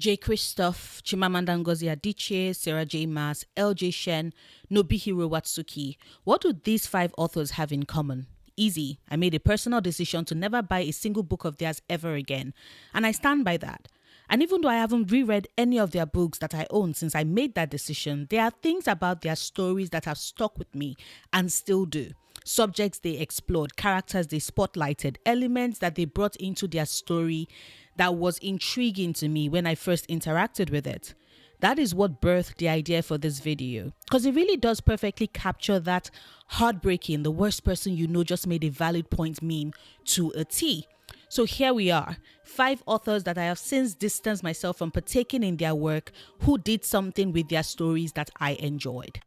J. Kristoff, Chimamanda Ngozi Adichie, Sarah J. Maas, L.J. Shen, Nobuhiro Watsuki. What do these 5 authors have in common? Easy. I made a personal decision to never buy a single book of theirs ever again. And I stand by that. And even though I haven't reread any of their books that I own since I made that decision, there are things about their stories that have stuck with me and still do. Subjects they explored, characters they spotlighted, elements that they brought into their story that was intriguing to me when I first interacted with it. That is what birthed the idea for this video, because it really does perfectly capture that heartbreaking, the worst person you know just made a valid point meme to a T. So here we are, 5 authors that I have since distanced myself from partaking in their work who did something with their stories that I enjoyed.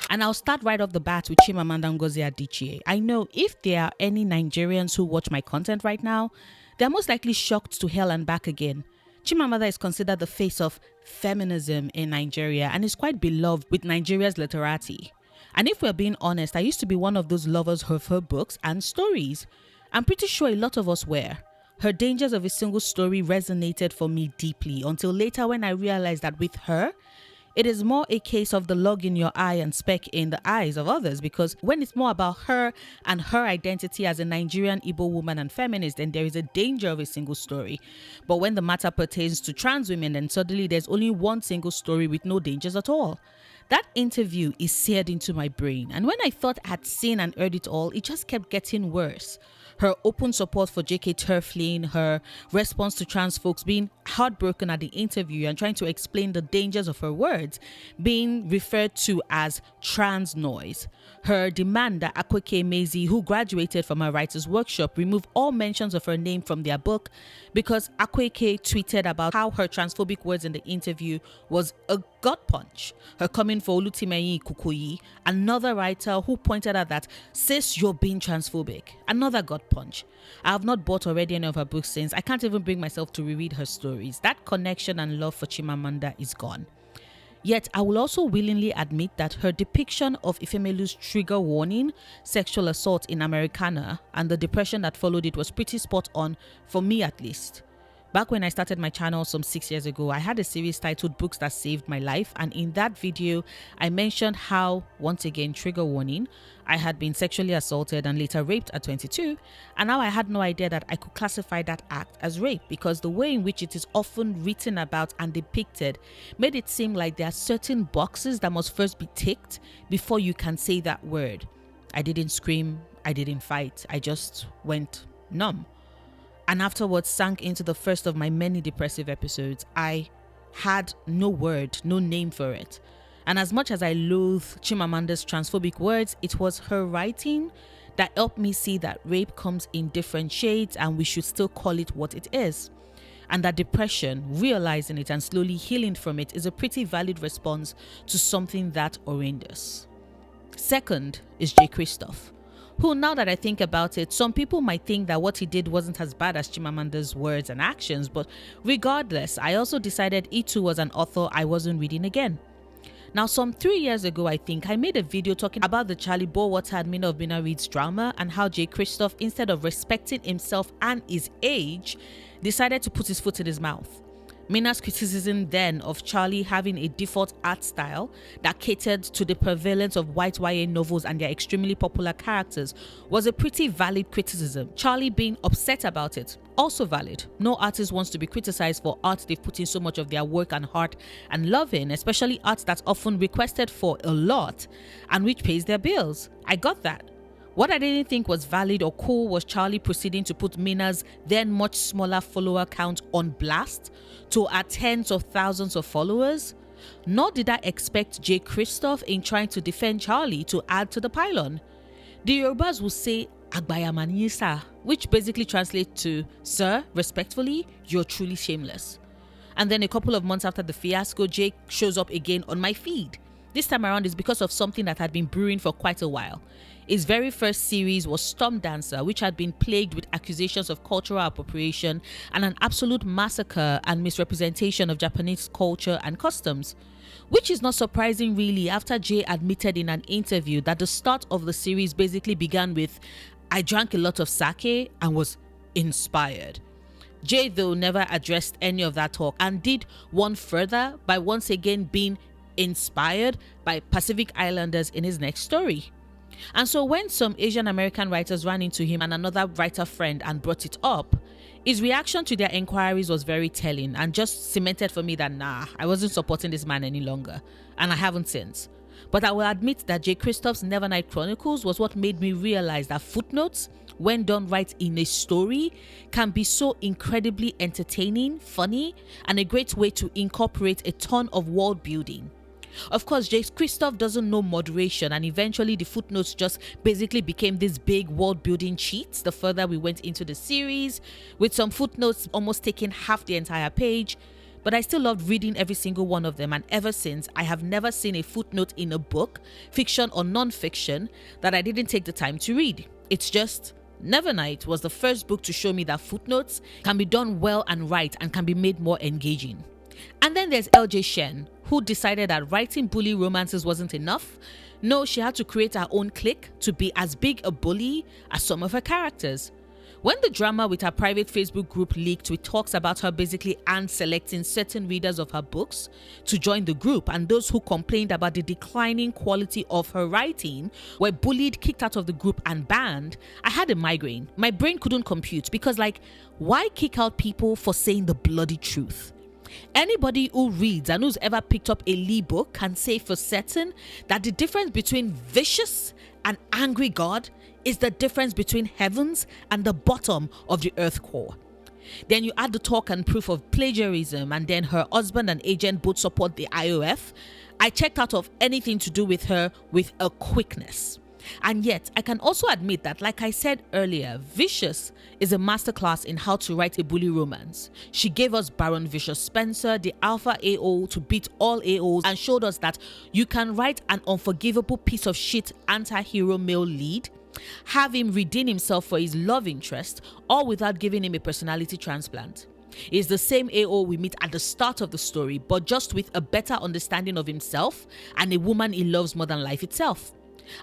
And I'll start right off the bat with Chimamanda Ngozi Adichie. I know if there are any Nigerians who watch my content right now, they're most likely shocked to hell and back again. Chimamanda is considered the face of feminism in Nigeria and is quite beloved with Nigeria's literati. And if we're being honest, I used to be one of those lovers of her books and stories. I'm pretty sure a lot of us were. Her Dangers of a Single Story resonated for me deeply until later when I realized that with her, it is more a case of the log in your eye and speck in the eyes of others, because when it's more about her and her identity as a Nigerian Igbo woman and feminist, then there is a danger of a single story. But when the matter pertains to trans women, then suddenly there's only one single story with no dangers at all. That interview is seared into my brain, and when I thought I had seen and heard it all, it just kept getting worse. Her open support for J.K. Turflin, her response to trans folks being heartbroken at the interview and trying to explain the dangers of her words, being referred to as trans noise. Her demand that Akweke Emezi, who graduated from her writer's workshop, remove all mentions of her name from their book because Akweke tweeted about how her transphobic words in the interview was a gut punch. Her coming for Olutimei Kukoyi, another writer who pointed out that, sis, you're being transphobic. Another gut punch. I have not bought already any of her books since. I can't even bring myself to reread her stories. That connection and love for Chimamanda is gone. Yet, I will also willingly admit that her depiction of Ifemelu's trigger warning, sexual assault in Americana, and the depression that followed it was pretty spot on, for me at least. Back when I started my channel some 6 years ago, I had a series titled Books That Saved My Life, and in that video, I mentioned how, once again, trigger warning, I had been sexually assaulted and later raped at 22, and now I had no idea that I could classify that act as rape because the way in which it is often written about and depicted made it seem like there are certain boxes that must first be ticked before you can say that word. I didn't scream, I didn't fight, I just went numb. And afterwards sank into the first of my many depressive episodes. I had no word, no name for it. And as much as I loathe Chimamanda's transphobic words, it was her writing that helped me see that rape comes in different shades and we should still call it what it is. And that depression, realizing it and slowly healing from it, is a pretty valid response to something that horrendous. Second is J. Kristoff, who, now that I think about it, some people might think that what he did wasn't as bad as Chimamanda's words and actions, but regardless, I also decided he too was an author I wasn't reading again. Now, some 3 years ago, I think, I made a video talking about the Charlie Bowwater Mina of Mina Reed's drama and how J. Kristoff, instead of respecting himself and his age, decided to put his foot in his mouth. Mina's criticism then of Charlie having a default art style that catered to the prevalence of white YA novels and their extremely popular characters was a pretty valid criticism. Charlie being upset about it, also valid. No artist wants to be criticized for art they've put in so much of their work and heart and love in, especially art that's often requested for a lot and which pays their bills. I got that. What I didn't think was valid or cool was Charlie proceeding to put Mina's then much smaller follower count on blast to her tens of thousands of followers. Nor did I expect J. Kristoff, in trying to defend Charlie, to add to the pylon. The Yorubas will say Agbayamanisa, which basically translates to, sir, respectfully, you're truly shameless. And then a couple of months after the fiasco, Jake shows up again on my feed. This time around is because of something that had been brewing for quite a while. His very first series was Storm Dancer, which had been plagued with accusations of cultural appropriation and an absolute massacre and misrepresentation of Japanese culture and customs. Which is not surprising really, after Jay admitted in an interview that the start of the series basically began with, I drank a lot of sake and was inspired. Jay, though, never addressed any of that talk and did one further by once again being inspired by Pacific Islanders in his next story. And so when some Asian American writers ran into him and another writer friend and brought it up, his reaction to their inquiries was very telling and just cemented for me that I wasn't supporting this man any longer, and I haven't since. But I will admit that J. Kristoff's Nevernight Chronicles was what made me realize that footnotes, when done right in a story, can be so incredibly entertaining, funny, and a great way to incorporate a ton of world building. Of course, J. Kristoff doesn't know moderation, and eventually the footnotes just basically became this big world building cheats the further we went into the series, with some footnotes almost taking half the entire page. But I still loved reading every single one of them, and ever since, I have never seen a footnote in a book, fiction or non-fiction, that I didn't take the time to read. It's just Nevernight was the first book to show me that footnotes can be done well and right and can be made more engaging. And then there's LJ Shen, who decided that writing bully romances wasn't enough. No, she had to create her own clique to be as big a bully as some of her characters. When the drama with her private Facebook group leaked with talks about her basically selecting certain readers of her books to join the group, and those who complained about the declining quality of her writing were bullied, kicked out of the group and banned, I had a migraine. My brain couldn't compute because why kick out people for saying the bloody truth? Anybody who reads and who's ever picked up a Lee book can say for certain that the difference between vicious and angry God is the difference between heavens and the bottom of the earth core. Then you add the talk and proof of plagiarism, and then her husband and agent both support the IOF. I checked out of anything to do with her with a quickness. And yet, I can also admit that, like I said earlier, Vicious is a masterclass in how to write a bully romance. She gave us Baron Vicious Spencer, the alpha AO to beat all AOs, and showed us that you can write an unforgivable piece of shit anti-hero male lead, have him redeem himself for his love interest, all without giving him a personality transplant. It's the same AO we meet at the start of the story, but just with a better understanding of himself and a woman he loves more than life itself.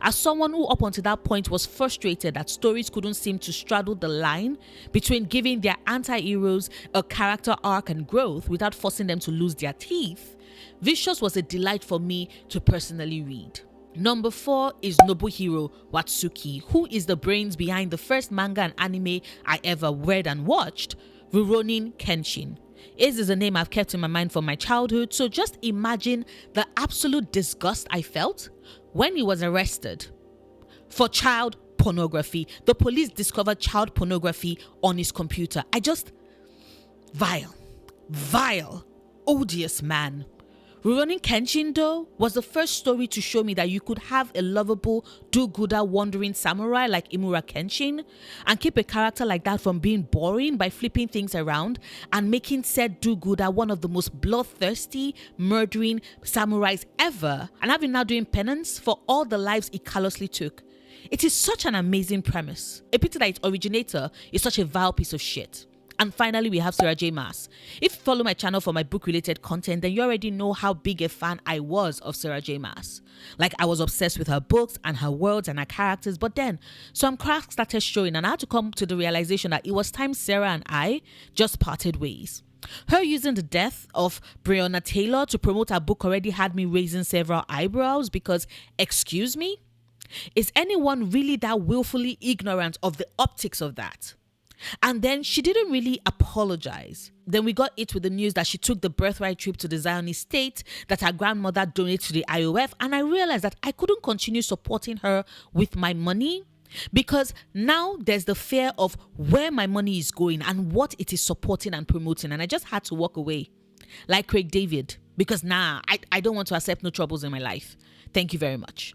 As someone who up until that point was frustrated that stories couldn't seem to straddle the line between giving their anti-heroes a character arc and growth without forcing them to lose their teeth, Vicious was a delight for me to personally read. Number 4 is Nobuhiro Watsuki, who is the brains behind the first manga and anime I ever read and watched, Rurouni Kenshin. His is a name I've kept in my mind from my childhood, so just imagine the absolute disgust I felt when he was arrested for child pornography. The police discovered child pornography on his computer. Vile, odious man. Rurouni Kenshin, though, was the first story to show me that you could have a lovable, do-gooder, wandering samurai like Imura Kenshin and keep a character like that from being boring by flipping things around and making said do-gooder one of the most bloodthirsty, murdering samurais ever, and having now doing penance for all the lives he callously took. It is such an amazing premise. A pity that its originator is such a vile piece of shit. And finally, we have Sarah J. Maas. If you follow my channel for my book-related content, then you already know how big a fan I was of Sarah J. Maas. I was obsessed with her books and her worlds and her characters, but then some cracks started showing, and I had to come to the realization that it was time Sarah and I just parted ways. Her using the death of Breonna Taylor to promote her book already had me raising several eyebrows because, excuse me, is anyone really that willfully ignorant of the optics of that? And then she didn't really apologize. Then we got it with the news that she took the birthright trip to the Zionist state that her grandmother donated to the IOF, and I realized that I couldn't continue supporting her with my money because now there's the fear of where my money is going and what it is supporting and promoting, and I just had to walk away like Craig David because I don't want to accept no troubles in my life. Thank you very much.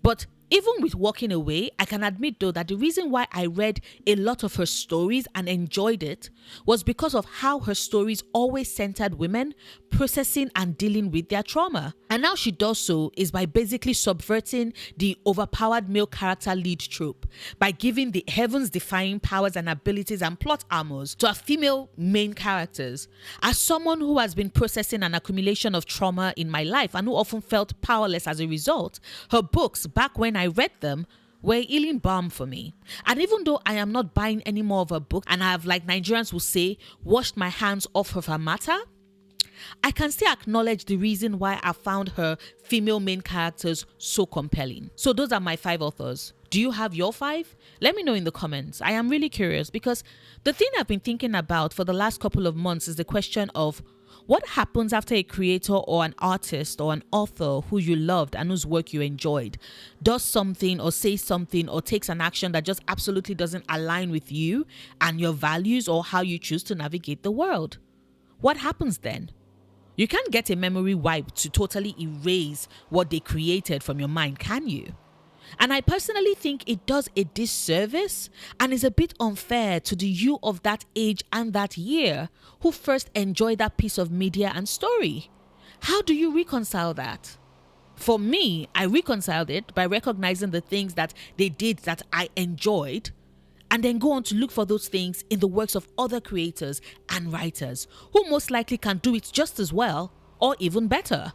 But even with walking away, I can admit though that the reason why I read a lot of her stories and enjoyed it was because of how her stories always centered women processing and dealing with their trauma. And now she does so is by basically subverting the overpowered male character lead trope by giving the heavens-defying powers and abilities and plot armors to our female main characters. As someone who has been processing an accumulation of trauma in my life and who often felt powerless as a result, her books, back when I read them, were a healing balm for me. And even though I am not buying any more of her book and I have, like Nigerians will say, washed my hands off of her matter, I can still acknowledge the reason why I found her female main characters so compelling. So those are my 5 authors. Do you have your 5? Let me know in the comments. I am really curious because the thing I've been thinking about for the last couple of months is the question of what happens after a creator or an artist or an author who you loved and whose work you enjoyed does something or says something or takes an action that just absolutely doesn't align with you and your values or how you choose to navigate the world. What happens then? You can't get a memory wipe to totally erase what they created from your mind, can you? And I personally think it does a disservice and is a bit unfair to the you of that age and that year who first enjoyed that piece of media and story. How do you reconcile that? For me, I reconciled it by recognizing the things that they did that I enjoyed and then go on to look for those things in the works of other creators and writers who most likely can do it just as well or even better.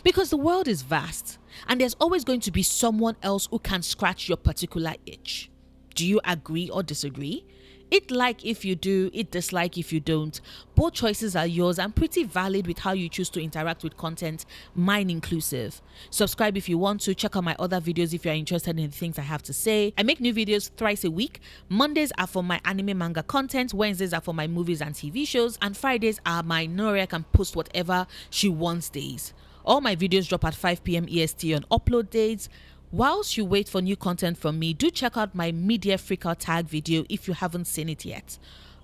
Because the world is vast and there's always going to be someone else who can scratch your particular itch. Do you agree or disagree? It like if you do, it dislike if you don't. Both choices are yours and pretty valid with how you choose to interact with content, mine inclusive. Subscribe if you want to. Check out my other videos if you're interested in the things I have to say. I make new videos thrice a week. Mondays are for my anime manga content, Wednesdays are for my movies and TV shows, and Fridays are my Noria can post whatever she wants days. All my videos drop at 5 p.m. EST on upload dates. Whilst you wait for new content from me, do check out my Media Freakout tag video if you haven't seen it yet.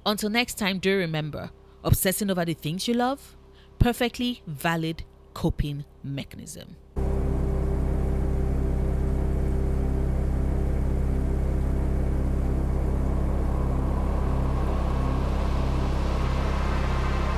Until next time, do remember, obsessing over the things you love, perfectly valid coping mechanism.